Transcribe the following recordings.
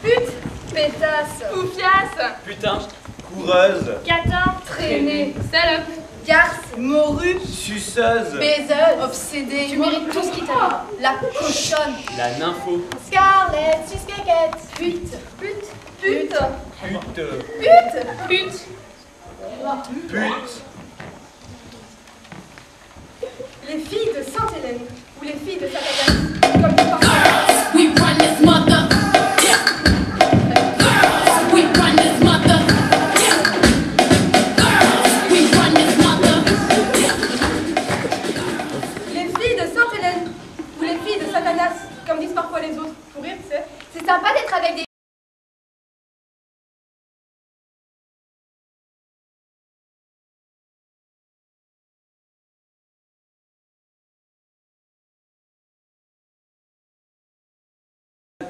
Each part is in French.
Pute, pétasse, poufiasse, putain, coureuse, catin, traînée, salope, garce, morue, suceuse, baiseuse, obsédée. Tu mérites tout ce qui t'arrive. La cochonne, la nympho, Scarlett, suscaquette, pute, pute, pute, pute, pute, pute, pute, les filles de Sainte-Hélène ou les filles de Saint-Agathe, comme tu parles. We run this mother. We run this mother. We run this mother. Les filles de Sainte-Hélène ou les filles de Satanas, comme disent parfois les autres, pour rire, tu sais. C'est sympa d'être avec des...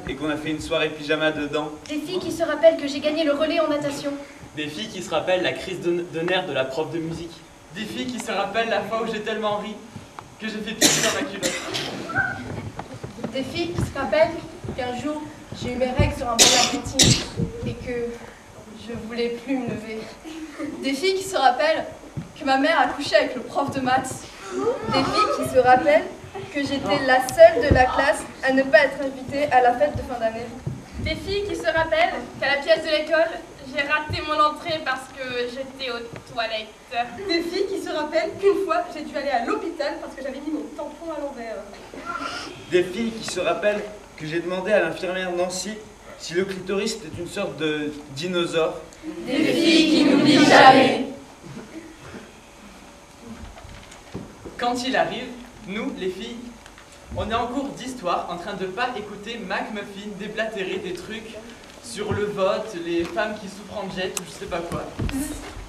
et qu'on a fait une soirée pyjama dedans. Des filles qui se rappellent que j'ai gagné le relais en natation. Des filles qui se rappellent la crise de nerfs de la prof de musique. Des filles qui se rappellent la fois où j'ai tellement ri que j'ai fait pipi dans ma culotte. Des filles qui se rappellent qu'un jour, j'ai eu mes règles sur un banc de cantine et que je voulais plus me lever. Des filles qui se rappellent que ma mère a couché avec le prof de maths. Des filles qui se rappellent que j'étais la seule de la classe à ne pas être invitée à la fête de fin d'année. des filles qui se rappellent qu'à la pièce de l'école, j'ai raté mon entrée parce que j'étais aux toilettes. Des filles qui se rappellent qu'une fois, j'ai dû aller à l'hôpital parce que j'avais mis mon tampon à l'envers. Des filles qui se rappellent que j'ai demandé à l'infirmière Nancy si le clitoris était une sorte de dinosaure. Des filles qui n'oublient jamais. Quand il arrive, nous, les filles, on est en cours d'histoire en train de pas écouter McMuffin déblatérer des trucs sur le vote, les femmes qui souffrent en jet ou je sais pas quoi.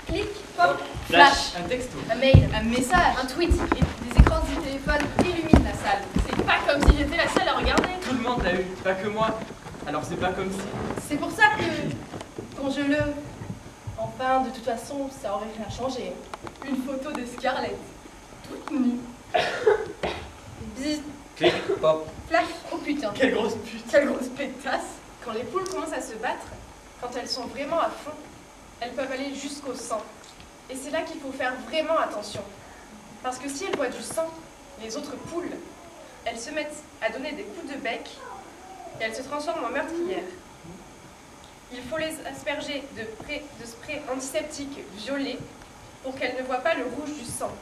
Clic, pop, Flash. Un texto. un mail, un message, un tweet, et des écrans du téléphone illuminent la salle. C'est pas comme si j'étais la seule à regarder. Tout le monde l'a eu, pas que moi. Alors c'est pas comme si. C'est pour ça que, quand je le... Enfin, de toute façon, ça aurait rien changé. Une photo de Scarlett, toute nue. Bzzz, Clic, pop. flash, oh putain. Quelle grosse pute. Quelle grosse pétasse. Quand les poules commencent à se battre, quand elles sont vraiment à fond, elles peuvent aller jusqu'au sang. Et c'est là qu'il faut faire vraiment attention. Parce que si elles voient du sang, les autres poules, elles se mettent à donner des coups de bec et elles se transforment en meurtrières. Il faut les asperger de spray antiseptique violet pour qu'elles ne voient pas le rouge du sang.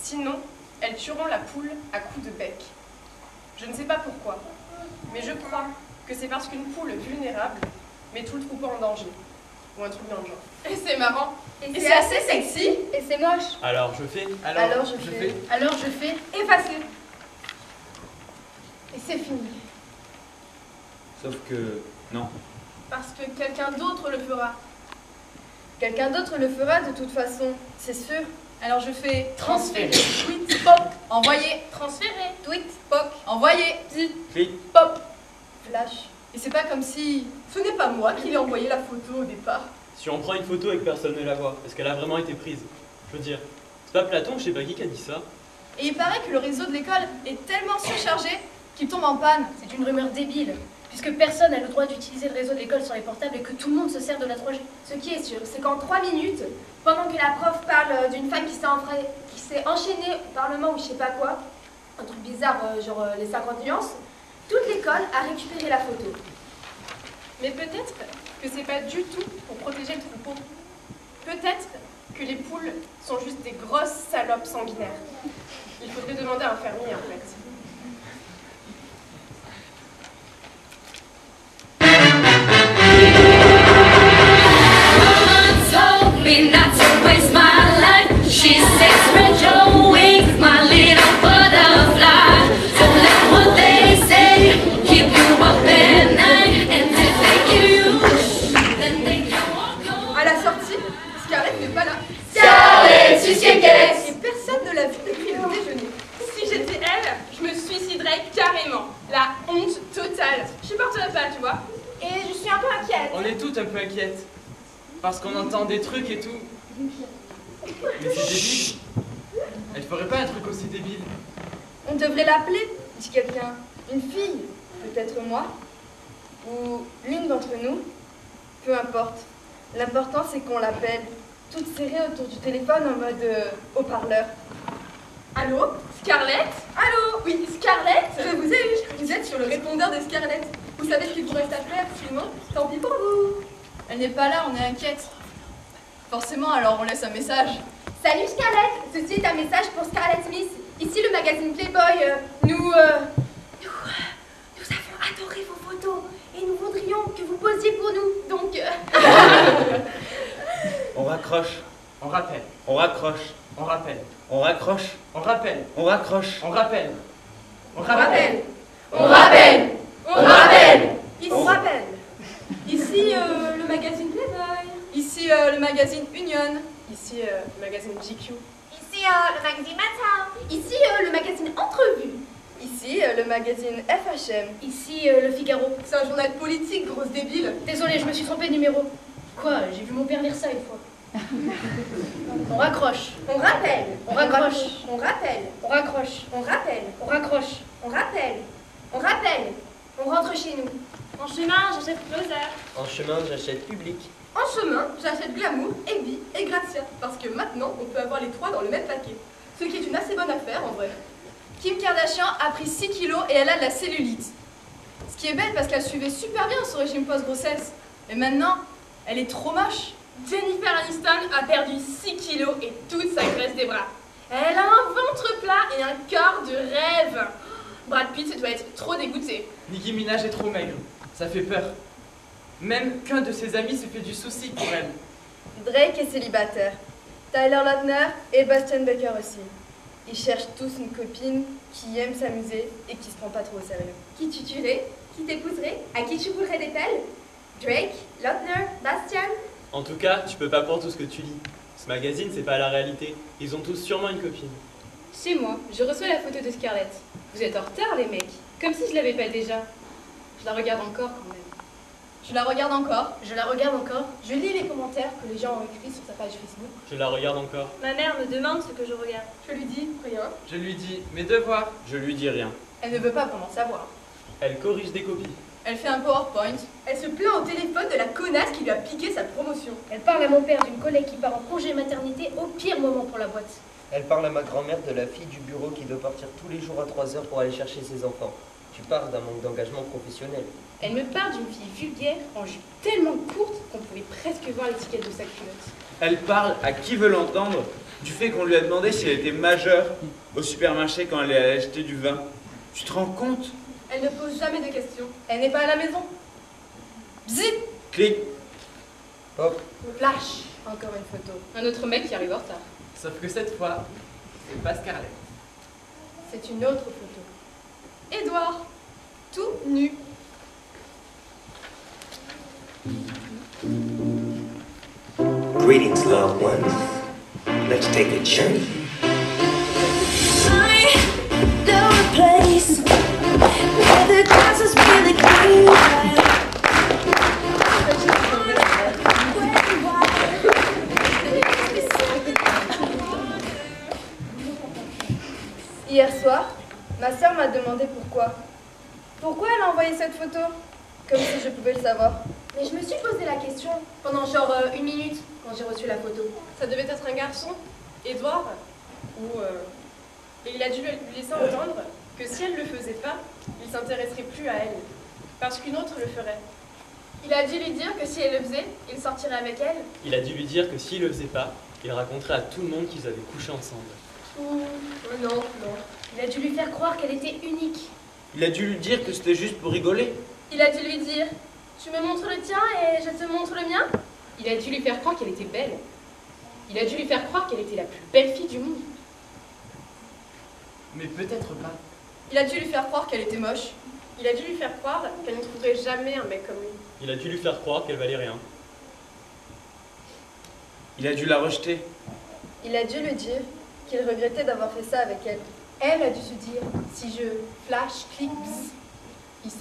Sinon, elles tueront la poule à coups de bec. Je ne sais pas pourquoi, mais je crois que c'est parce qu'une poule vulnérable met tout le troupeau en danger. Ou un truc dans le genre. Et c'est marrant. Et c'est assez sexy. Et c'est moche. Alors je fais. Alors je fais. Alors je fais. Effacer. Et c'est fini. Sauf que non. Parce que quelqu'un d'autre le fera. Quelqu'un d'autre le fera de toute façon, c'est sûr. Alors je fais Transférer. tweet, pop, envoyer, Transférer. tweet, pop, envoyer, zit, Clic, pop, flash. Et c'est pas comme si ce n'est pas moi qui l'ai envoyé la photo au départ. Si on prend une photo et que personne ne la voit, est-ce qu'elle a vraiment été prise? Je veux dire, c'est pas Platon, je sais pas qui a dit ça. Et il paraît que le réseau de l'école est tellement surchargé qu'il tombe en panne. C'est une rumeur débile, puisque personne n'a le droit d'utiliser le réseau de l'école sur les portables et que tout le monde se sert de la 3G. Ce qui est sûr, c'est qu'en 3 minutes, pendant que la prof parle d'une femme qui s'est enchaînée au Parlement ou je sais pas quoi, un truc bizarre, genre les 50 nuances, toute l'école a récupéré la photo. Mais peut-être que c'est pas du tout pour protéger le troupeau. Peut-être que les poules sont juste des grosses salopes sanguinaires. Il faudrait demander à un fermier en fait. Told me not to waste my life. She says, spread your wings, my little butterfly. Don't let what they say keep you up at night. And if they give you, then they can walk away. À la sortie, Scarlett n'est pas là. Scarlett, susquette. Et personne ne l'a vue depuis le déjeuner. Si j'étais elle, je me suiciderais carrément. La honte totale. Je supporterais pas, tu vois. Et je suis un peu inquiète. On est toutes un peu inquiètes. Parce qu'on entend des trucs et tout. Mais c'est débile. Elle ferait pas un truc aussi ou l'une d'entre nous, peu importe. L'important c'est qu'on l'appelle, toutes serrées autour du téléphone en mode haut-parleur. Allô? Scarlett? Allô? Oui, Scarlett? Je vous ai eu, vous êtes sur le répondeur de Scarlett. Vous savez ce qu'il vous reste à faire, sinon, tant pis pour vous. Elle n'est pas là, on est inquiète. Forcément, alors on laisse un message. Salut Scarlett, ceci est un message pour Scarlett Smith. Ici le magazine Playboy. Nous avons adoré vos photos et nous voudrions que vous posiez pour nous. Donc, On raccroche, On rappelle, on raccroche, on rappelle, on raccroche, on rappelle, on raccroche. on rappelle. On on rappelle. rappelle. On rappelle. On rappelle. Ici, On rappelle. Ici le magazine Playboy. Ici le magazine Union. Ici, le magazine GQ. Ici le magazine Matin. Ici le magazine Entrevue. Ici le magazine FHM. Ici, le Figaro. C'est un journal politique, grosse débile. Désolée, je me suis trompée de numéro. Quoi? J'ai vu mon père lire ça une fois. On raccroche. On rappelle. On raccroche. On rappelle. On raccroche. On rappelle. On raccroche. On rappelle. On rappelle. On rentre chez nous. En chemin, j'achète Closer. En chemin, j'achète Public. En chemin, j'achète Glamour, Ebi et Grazia. Parce que maintenant, on peut avoir les trois dans le même paquet. Ce qui est une assez bonne affaire, en vrai. Kim Kardashian a pris 6 kilos et elle a de la cellulite. Ce qui est bête parce qu'elle suivait super bien son régime post-grossesse. Et maintenant, elle est trop moche. Jennifer Aniston a perdu 6 kilos et toute sa graisse des bras. Elle a un ventre plat et un corps de rêve. Brad Pitt doit être trop dégoûté. Nicki Minaj est trop maigre. Ça fait peur. Même qu'un de ses amis se fait du souci pour elle. Drake est célibataire. Tyler Lautner et Bastian Baker aussi. Ils cherchent tous une copine qui aime s'amuser et qui se prend pas trop au sérieux. Qui tu tuerais? Qui t'épouserait? À qui tu coulerais des pelles? Drake? Lautner? Bastian? En tout cas, tu peux pas croire tout ce que tu lis. Ce magazine, c'est pas la réalité. Ils ont tous sûrement une copine. Chez moi, je reçois la photo de Scarlett. Vous êtes en retard, les mecs. Comme si je l'avais pas déjà. Je la regarde encore quand même. Je la regarde encore. Je la regarde encore. Je lis les commentaires que les gens ont écrits sur sa page Facebook. Je la regarde encore. Ma mère me demande ce que je regarde. Je lui dis rien. Je lui dis mes devoirs. Je lui dis rien. Elle ne veut pas vraiment savoir. Elle corrige des copies. Elle fait un PowerPoint. Elle se plaint au téléphone de la connasse qui lui a piqué sa promotion. Elle parle à mon père d'une collègue qui part en congé maternité au pire moment pour la boîte. Elle parle à ma grand-mère de la fille du bureau qui doit partir tous les jours à 3 heures pour aller chercher ses enfants. Tu parles d'un manque d'engagement professionnel. Elle me parle d'une fille vulgaire en jupe tellement courte qu'on pouvait presque voir l'étiquette de sa culotte. Elle parle à qui veut l'entendre du fait qu'on lui a demandé si elle était majeure au supermarché quand elle est allée acheter du vin. Tu te rends compte? Elle ne pose jamais de questions. Elle n'est pas à la maison. Bzip! Clic. Hop. Flash! Encore une photo. Un autre mec qui arrive en retard. Sauf que cette fois, c'est pas Scarlett. C'est une autre photo. Édouard, tout nu. Greetings, loved ones. Let's take a journey. I know a place where the grass is really green. Hier soir, ma sœur m'a demandé pourquoi. Pourquoi elle a envoyé cette photo? Comme si je pouvais le savoir. Mais je me suis posé la question pendant genre 1 minute quand j'ai reçu la photo. Ça devait être un garçon, Édouard, et il a dû lui laisser entendre que si elle ne le faisait pas, il ne s'intéresserait plus à elle, parce qu'une autre le ferait. Il a dû lui dire que si elle le faisait, il sortirait avec elle. Il a dû lui dire que s'il le faisait pas, il raconterait à tout le monde qu'ils avaient couché ensemble. Non, non. Il a dû lui faire croire qu'elle était unique. Il a dû lui dire que c'était juste pour rigoler. Il a dû lui dire, tu me montres le tien et je te montre le mien. Il a dû lui faire croire qu'elle était belle. Il a dû lui faire croire qu'elle était la plus belle fille du monde. Mais peut-être pas. Il a dû lui faire croire qu'elle était moche. Il a dû lui faire croire qu'elle ne trouverait jamais un mec comme lui. Il a dû lui faire croire qu'elle valait rien. Il a dû la rejeter. Il a dû lui dire qu'il regrettait d'avoir fait ça avec elle. Elle a dû se dire, si je flash, clique, bzz, il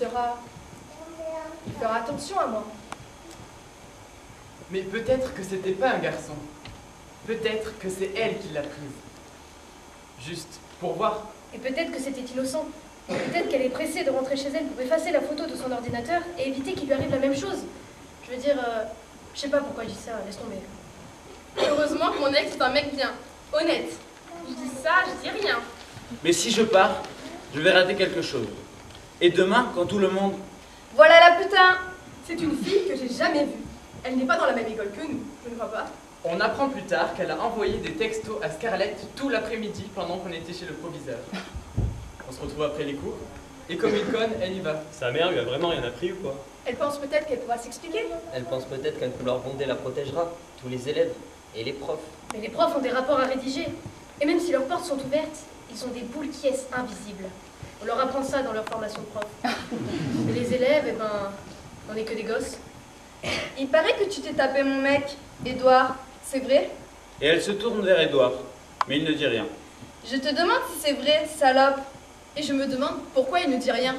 fera attention à moi. Mais peut-être que c'était pas un garçon. Peut-être que c'est elle qui l'a prise. Juste pour voir. Et peut-être que c'était innocent. Peut-être qu'elle est pressée de rentrer chez elle pour effacer la photo de son ordinateur et éviter qu'il lui arrive la même chose. Je veux dire, je sais pas pourquoi je dis ça, laisse tomber. Heureusement que mon ex est un mec bien, honnête. Je dis ça, je dis rien. Mais si je pars, je vais rater quelque chose. Et demain, quand tout le monde... Voilà la putain! C'est une fille que j'ai jamais vue. Elle n'est pas dans la même école que nous, je ne crois pas. On apprend plus tard qu'elle a envoyé des textos à Scarlett tout l'après-midi pendant qu'on était chez le proviseur. On se retrouve après les cours, et comme une conne, elle y va. Sa mère lui a vraiment rien appris ou quoi? Elle pense peut-être qu'elle pourra s'expliquer. Elle pense peut-être qu'un couloir bondé la protégera, tous les élèves et les profs. Mais les profs ont des rapports à rédiger. Et même si leurs portes sont ouvertes, ils ont des boules qui est invisibles. On leur apprend ça dans leur formation de prof. Mais les élèves, eh ben, on n'est que des gosses. Il paraît que tu t'es tapé mon mec, Édouard. C'est vrai? Et elle se tourne vers Édouard, mais il ne dit rien. Je te demande si c'est vrai, salope. Et je me demande pourquoi il ne dit rien.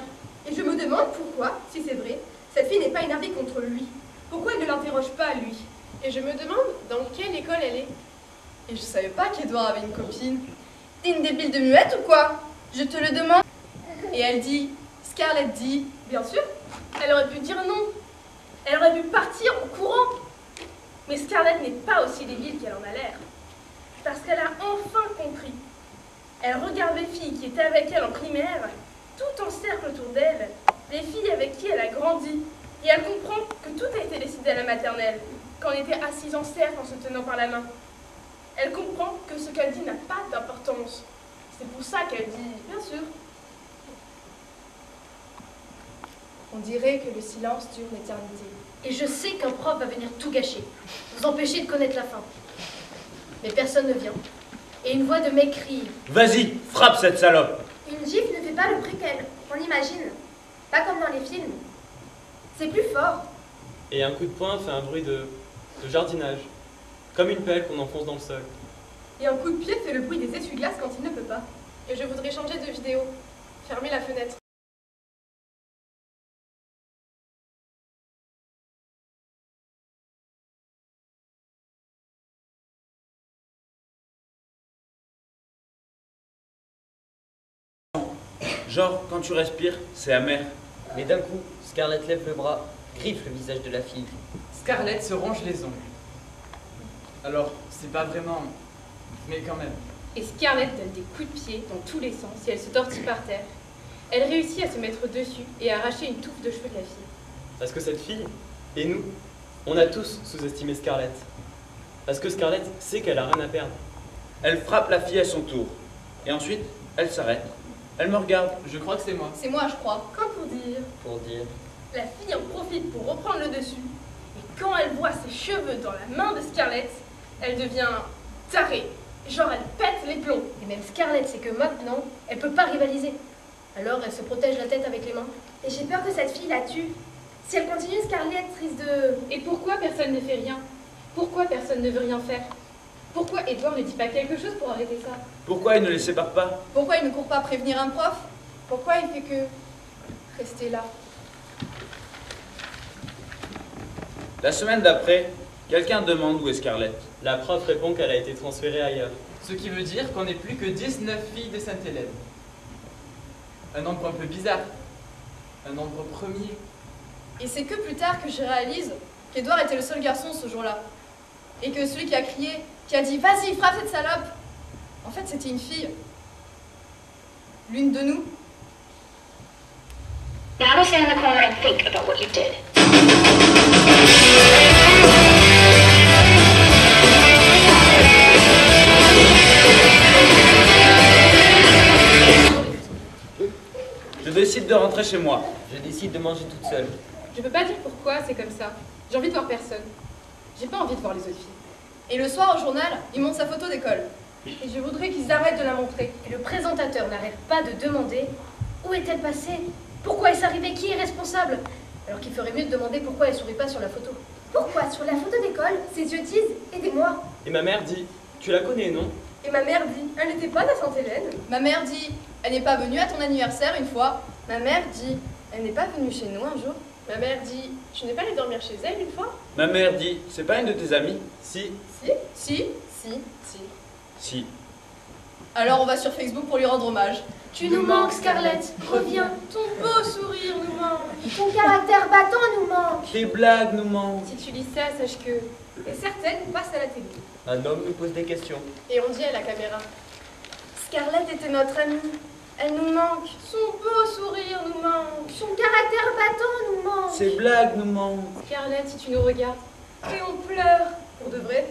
Et je me demande pourquoi, si c'est vrai, cette fille n'est pas énervée contre lui. Pourquoi il ne l'interroge pas, lui? Et je me demande dans quelle école elle est. Et je savais pas qu'Édouard avait une copine. T'es une débile de muette ou quoi? Je te le demande. Et elle dit, Scarlett dit, Bien sûr, elle aurait pu dire non. Elle aurait pu partir en courant. Mais Scarlett n'est pas aussi débile qu'elle en a l'air. Parce qu'elle a enfin compris. Elle regarde les filles qui étaient avec elle en primaire, tout en cercle autour d'elle, les filles avec qui elle a grandi. Et elle comprend que tout a été décidé à la maternelle, quand on était assis en cercle en se tenant par la main. Elle comprend que ce qu'elle dit n'a pas d'importance. C'est pour ça qu'elle dit, bien sûr. on dirait que le silence dure l'éternité. Et je sais qu'un prof va venir tout gâcher, vous empêcher de connaître la fin. Mais personne ne vient. Et une voix de mec crie. Vas-y, frappe cette salope! Une gifle ne fait pas le préquel, on imagine. Pas comme dans les films. C'est plus fort. Et un coup de poing fait un bruit de jardinage, comme une pelle qu'on enfonce dans le sol. Et un coup de pied fait le bruit des essuie-glaces quand il ne peut pas. Et je voudrais changer de vidéo. Fermer la fenêtre. Genre, quand tu respires, c'est amer. Mais d'un coup, Scarlett lève le bras, griffe le visage de la fille. Scarlett se ronge les ongles. Alors, c'est pas vraiment... mais quand même. Et Scarlett donne des coups de pied dans tous les sens et elle se tortille par terre. Elle réussit à se mettre dessus et à arracher une touffe de cheveux de la fille. Parce que cette fille, et nous, on a tous sous-estimé Scarlett. Parce que Scarlett sait qu'elle a rien à perdre. Elle frappe la fille à son tour. Et ensuite, elle s'arrête. Elle me regarde. Je crois que c'est moi. C'est moi, je crois. Comme pour dire. Pour dire. La fille en profite pour reprendre le dessus. Et quand elle voit ses cheveux dans la main de Scarlett, elle devient tarée. Genre elle pète les plombs. Et même Scarlett sait que maintenant, elle peut pas rivaliser. Alors elle se protège la tête avec les mains. Et j'ai peur que cette fille la tue. Si elle continue, Scarlett risque de... Et pourquoi personne ne fait rien? Pourquoi personne ne veut rien faire? Pourquoi Edouard ne dit pas quelque chose pour arrêter ça? Pourquoi il ne les sépare pas? Pourquoi il ne court pas prévenir un prof? Pourquoi il fait que rester là? La semaine d'après, quelqu'un demande où est Scarlett. La prof répond qu'elle a été transférée ailleurs. Ce qui veut dire qu'on n'est plus que 19 filles de Sainte-Hélène. Un nombre un peu bizarre. Un nombre premier. Et c'est que plus tard que je réalise qu'Edouard était le seul garçon ce jour-là. Et que celui qui a crié, qui a dit « Vas-y, frappe cette salope !» En fait, c'était une fille. L'une de nous. Now stand in the corner and think about what you did. Je décide de rentrer chez moi. Je décide de manger toute seule. Je peux pas dire pourquoi c'est comme ça. J'ai envie de voir personne. J'ai pas envie de voir les autres filles. Et le soir, au journal, il montre sa photo d'école. Et je voudrais qu'ils arrêtent de la montrer. Et le présentateur n'arrête pas de demander où est-elle passée? Pourquoi est-ce arrivé? Qui est responsable? Alors qu'il ferait mieux de demander pourquoi elle sourit pas sur la photo. Pourquoi sur la photo d'école, ses yeux disent « Aidez-moi ». Et ma mère dit, tu la connais, non? Et ma mère dit « Elle n'était pas à Sainte-Hélène ». Ma mère dit « Elle n'est pas venue à ton anniversaire une fois ». Ma mère dit « Elle n'est pas venue chez nous un jour ». Ma mère dit, tu n'es pas allée dormir chez elle une fois? Ma mère dit, c'est pas une de tes amies? Si. Si. Si. Alors on va sur Facebook pour lui rendre hommage. Tu nous manques, Scarlett. Reviens. Ton beau sourire nous manque. Ton caractère battant nous manque. Tes blagues nous manquent. Si tu lis ça, sache que... Et certaines passent à la télé. Un homme nous pose des questions. Et on dit à la caméra. Scarlett était notre amie. Elle nous manque. Son beau sourire nous manque. Son caractère battant nous manque. Ces blagues nous manquent. Scarlett, si tu nous regardes. Et on pleure. Pour de vrai,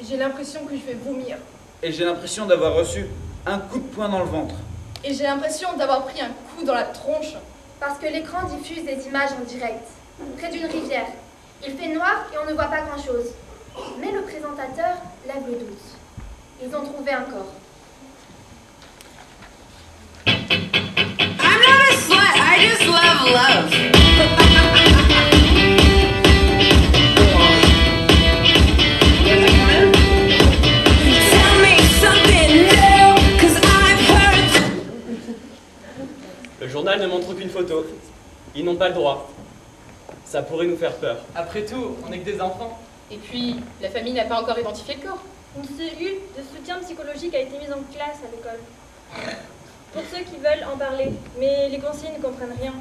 j'ai l'impression que je vais vomir. Et j'ai l'impression d'avoir reçu un coup de poing dans le ventre. Et j'ai l'impression d'avoir pris un coup dans la tronche. Parce que l'écran diffuse des images en direct, près d'une rivière. Il fait noir et on ne voit pas grand-chose. Mais le présentateur lève le doute. Ils ont trouvé un corps. I'm not a slut, I just love love. Tell me something new, 'cause I've heard. Le journal ne montre aucune photo. Ils n'ont pas le droit. Ça pourrait nous faire peur. Après tout, on n'est que des enfants. Et puis, la famille n'a pas encore identifié le corps. Une cellule de soutien psychologique a été mise en classe à l'école. Pour ceux qui veulent en parler, mais les conseillers ne comprennent rien.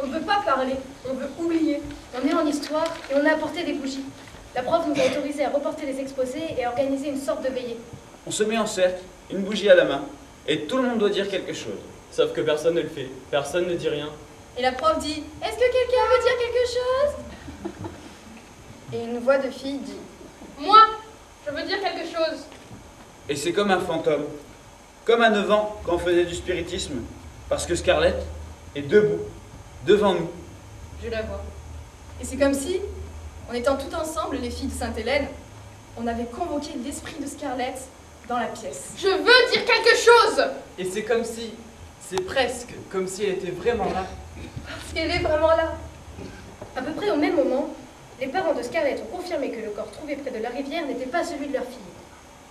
On ne veut pas parler, on veut oublier. On est en histoire et on a apporté des bougies. La prof nous a autorisé à reporter les exposés et à organiser une sorte de veillée. On se met en cercle, une bougie à la main, et tout le monde doit dire quelque chose. Sauf que personne ne le fait. Personne ne dit rien. Et la prof dit « Est-ce que quelqu'un veut dire quelque chose ?» Et une voix de fille dit « Moi, je veux dire quelque chose. » Et c'est comme un fantôme. Comme à 9 ans, quand on faisait du spiritisme. Parce que Scarlett est debout, devant nous. Je la vois. Et c'est comme si, en étant tout ensemble, les filles de Sainte-Hélène, on avait convoqué l'esprit de Scarlett dans la pièce. Je veux dire quelque chose. Et c'est comme si... C'est presque comme si elle était vraiment là. Parce qu'elle est vraiment là. À peu près au même moment, les parents de Scarlett ont confirmé que le corps trouvé près de la rivière n'était pas celui de leur fille.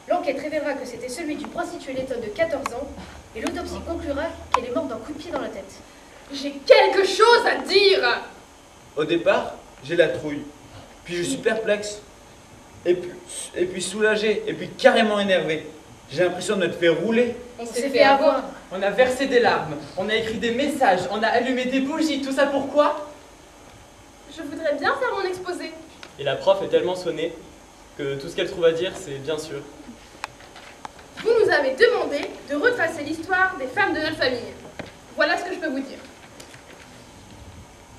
L'enquête révélera que c'était celui du prostitué Letton de 14 ans et l'autopsie conclura qu'elle est morte d'un coup de pied dans la tête. J'ai quelque chose à dire. Au départ, j'ai la trouille. Puis je suis perplexe. Et puis soulagé. Et puis carrément énervé. J'ai l'impression de m'être fait rouler. On s'est fait avoir. On a versé des larmes, on a écrit des messages, on a allumé des bougies, tout ça pourquoi? Je voudrais bien faire mon exposé. Et la prof est tellement sonnée que tout ce qu'elle trouve à dire, c'est bien sûr. Vous nous avez demandé de retracer l'histoire des femmes de notre famille. Voilà ce que je peux vous dire.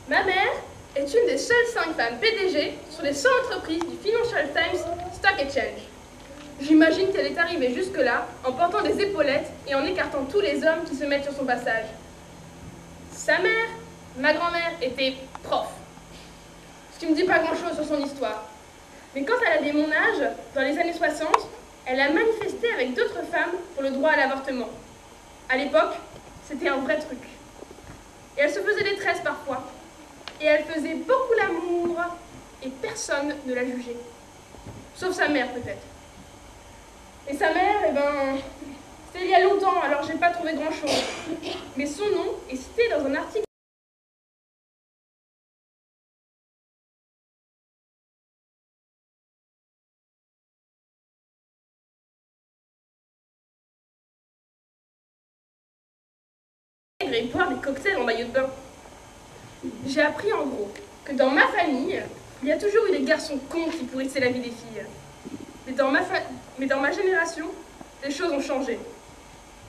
Ma mère est une des seules 5 femmes PDG sur les 100 entreprises du Financial Times Stock Exchange. J'imagine qu'elle est arrivée jusque-là en portant des épaulettes et en écartant tous les hommes qui se mettent sur son passage. Sa mère, ma grand-mère, était prof. Ce qui ne me dit pas grand-chose sur son histoire. Mais quand elle avait mon âge, dans les années 60, elle a manifesté avec d'autres femmes pour le droit à l'avortement. À l'époque, c'était un vrai truc. Et elle se faisait des tresses parfois. Et elle faisait beaucoup l'amour. Et personne ne la jugeait. Sauf sa mère, peut-être. Et sa mère, eh ben, c'était il y a longtemps, alors j'ai pas trouvé grand-chose. Mais son nom est cité dans un article. Et boire des cocktails en maillot de bain. J'ai appris en gros que dans ma famille, il y a toujours eu des garçons cons qui pourrissaient la vie des filles. Mais dans ma génération, les choses ont changé.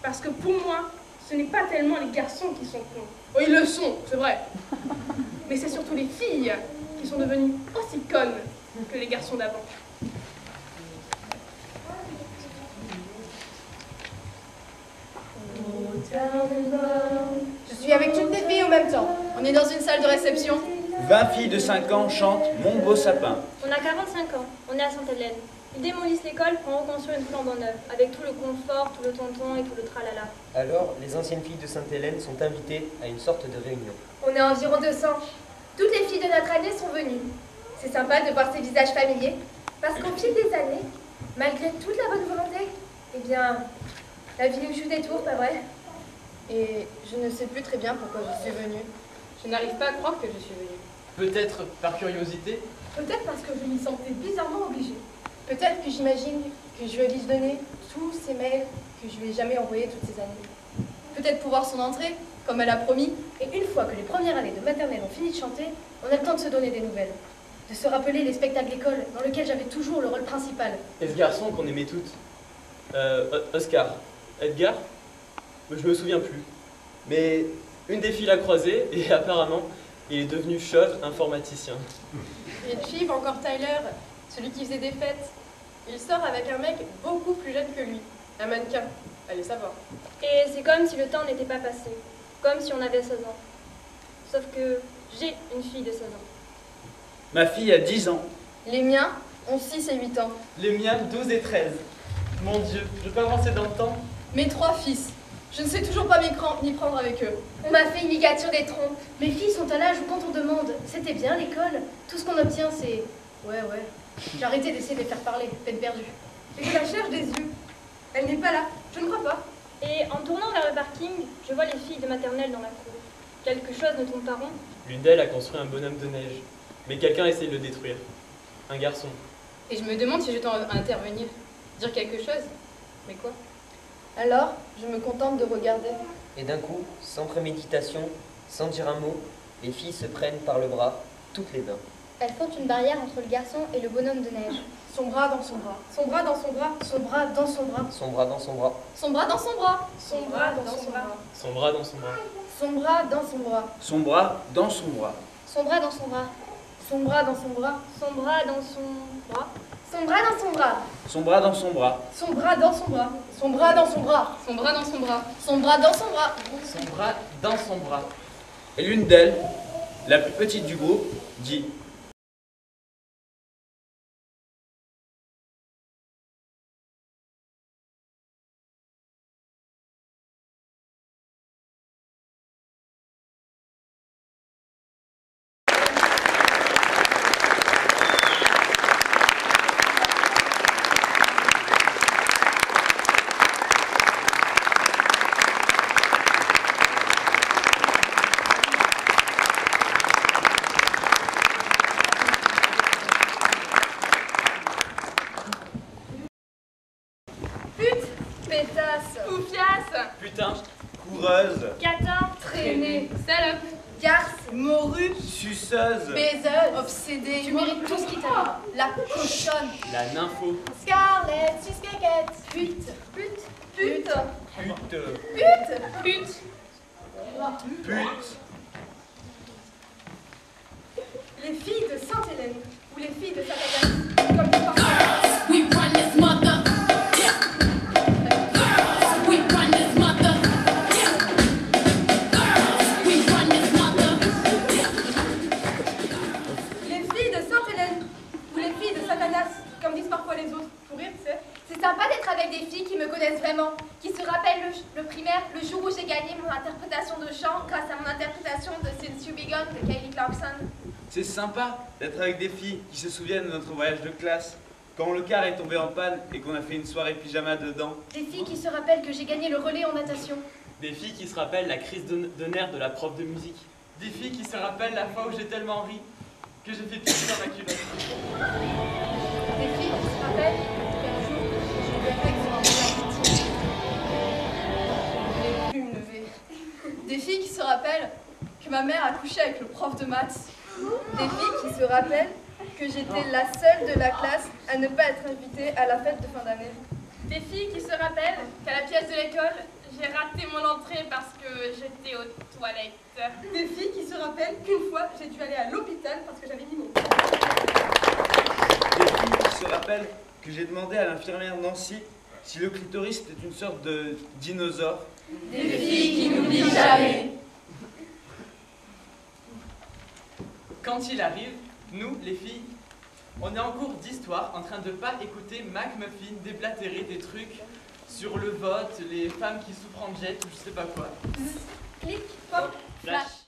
Parce que pour moi, ce n'est pas tellement les garçons qui sont cons. Oh, ils le sont, c'est vrai. Mais c'est surtout les filles qui sont devenues aussi connes que les garçons d'avant. Je suis avec toutes les filles en même temps. On est dans une salle de réception. 20 filles de 5 ans chantent Mon beau sapin. On a 45 ans, on est à Sainte-Hélène. Ils démolissent l'école pour en reconstruire une flambant neuve, avec tout le confort, tout le tonton et tout le tralala. Alors, les anciennes filles de Sainte-Hélène sont invitées à une sorte de réunion. On est environ 200. Toutes les filles de notre année sont venues. C'est sympa de voir ces visages familiers, parce qu'au fil des années, malgré toute la bonne volonté, eh bien, la vie nous joue des tours, pas vrai? Et je ne sais plus très bien pourquoi je suis venue. Je n'arrive pas à croire que je suis venue. Peut-être par curiosité. Peut-être parce que je m'y sentais bizarrement obligée. Peut-être que j'imagine que je vais lui donner tous ces mails que je lui ai jamais envoyés toutes ces années. peut-être pour voir son entrée, comme elle a promis. Et une fois que les premières années de maternelle ont fini de chanter, on a le temps de se donner des nouvelles. De se rappeler les spectacles d'école dans lesquels j'avais toujours le rôle principal. Et ce garçon qu'on aimait toutes. Oscar. Edgar? Je me souviens plus. Mais une des filles l'a croisé et apparemment, il est devenu chauve informaticien. Et une fille, encore Tyler, celui qui faisait des fêtes. Il sort avec un mec beaucoup plus jeune que lui. Un mannequin. Allez savoir. Et c'est comme si le temps n'était pas passé. Comme si on avait 16 ans. Sauf que j'ai une fille de 16 ans. Ma fille a 10 ans. Les miens ont 6 et 8 ans. Les miens, 12 et 13. Mon Dieu, je peux avancer dans le temps? Mes 3 fils. Je ne sais toujours pas m'y prendre avec eux. On m'a fait une ligature des trompes. Mes filles sont à l'âge où quand on demande « c'était bien l'école ?» tout ce qu'on obtient c'est « ouais, ouais ». J'ai arrêté d'essayer de les faire parler, peine perdue. Et je la cherche des yeux. Elle n'est pas là, je ne crois pas. Et en tournant vers le parking, je vois les filles de maternelle dans la cour. Quelque chose ne tourne pas rond. L'une d'elles a construit un bonhomme de neige. Mais quelqu'un essaie de le détruire. Un garçon. Et je me demande si je dois intervenir. Dire quelque chose. Mais quoi? Alors, je me contente de regarder. Et d'un coup, sans préméditation, sans dire un mot, les filles se prennent par le bras, toutes les deux. Elles font une barrière entre le garçon et le bonhomme de neige. Son bras dans son bras. Son bras dans son bras. Son bras dans son bras. Son bras dans son bras. Son bras dans son bras. Son bras dans son bras. Son bras dans son bras. Son bras dans son bras. Son bras dans son bras. Son bras dans son bras. Son bras dans son bras. Son bras dans son bras. Son bras dans son bras. Son bras dans son bras. Son bras dans son bras. Son bras dans son bras. Son bras dans son bras. Son bras dans son bras. Son bras dans son bras. Et l'une d'elles, la plus petite du groupe, dit: Pétasse. Poufiasse. Putain. coureuse, Catin. Traînée. Salope. Garce. Morue. suceuse, Baiseuse. Obsédée. Tu mérites tout ce qui t'arrive. La cochonne. La nympho. Scarlett. Susquequette. Pute. Pute. Pute. pute, Pute. pute, Les filles de Sainte-Hélène. Ou les filles de Sainte-Agathe. Comme tu parles. We run this mother. Yeah. Girls, we run this mother. Yeah. Girls, we run this mother. Les filles de Sainte-Hélène. Ou les filles de Satanas. Comme disent parfois les autres. Pour rire, tu sais. C'est sympa d'être avec des filles qui me connaissent vraiment, qui se rappellent le primaire, le jour où j'ai gagné mon interprétation de chant grâce à mon interprétation de Since You Begun de Kelly Clarkson. C'est sympa d'être avec des filles qui se souviennent de notre voyage de classe, quand le car est tombé en panne et qu'on a fait une soirée pyjama dedans. Des filles qui se rappellent que j'ai gagné le relais en natation. Des filles qui se rappellent la crise de nerfs de la prof de musique. Des filles qui se rappellent la fois où j'ai tellement ri que j'ai fait pisser dans ma culotte. Des filles qui se rappellent qu'un jour, j'ai eu des règles sur un moyen petit. Je ne voulais plus me lever. Des filles qui se rappellent que ma mère a couché avec le prof de maths. Des filles qui se rappellent que j'étais la seule de la classe à ne pas être invitée à la fête de fin d'année. Des filles qui se rappellent qu'à la pièce de l'école, j'ai raté mon entrée parce que j'étais aux toilettes. Des filles qui se rappellent qu'une fois, j'ai dû aller à l'hôpital parce que j'avais mis mon... Des filles qui se rappellent que j'ai demandé à l'infirmière Nancy si le clitoris était une sorte de dinosaure. Des filles qui n'oublient jamais. Quand il arrive, nous, les filles, on est en cours d'histoire en train de pas écouter Mac Muffin déblatérer des trucs sur le vote, les femmes qui souffrent en jet ou je sais pas quoi. Clic, pop, Flash.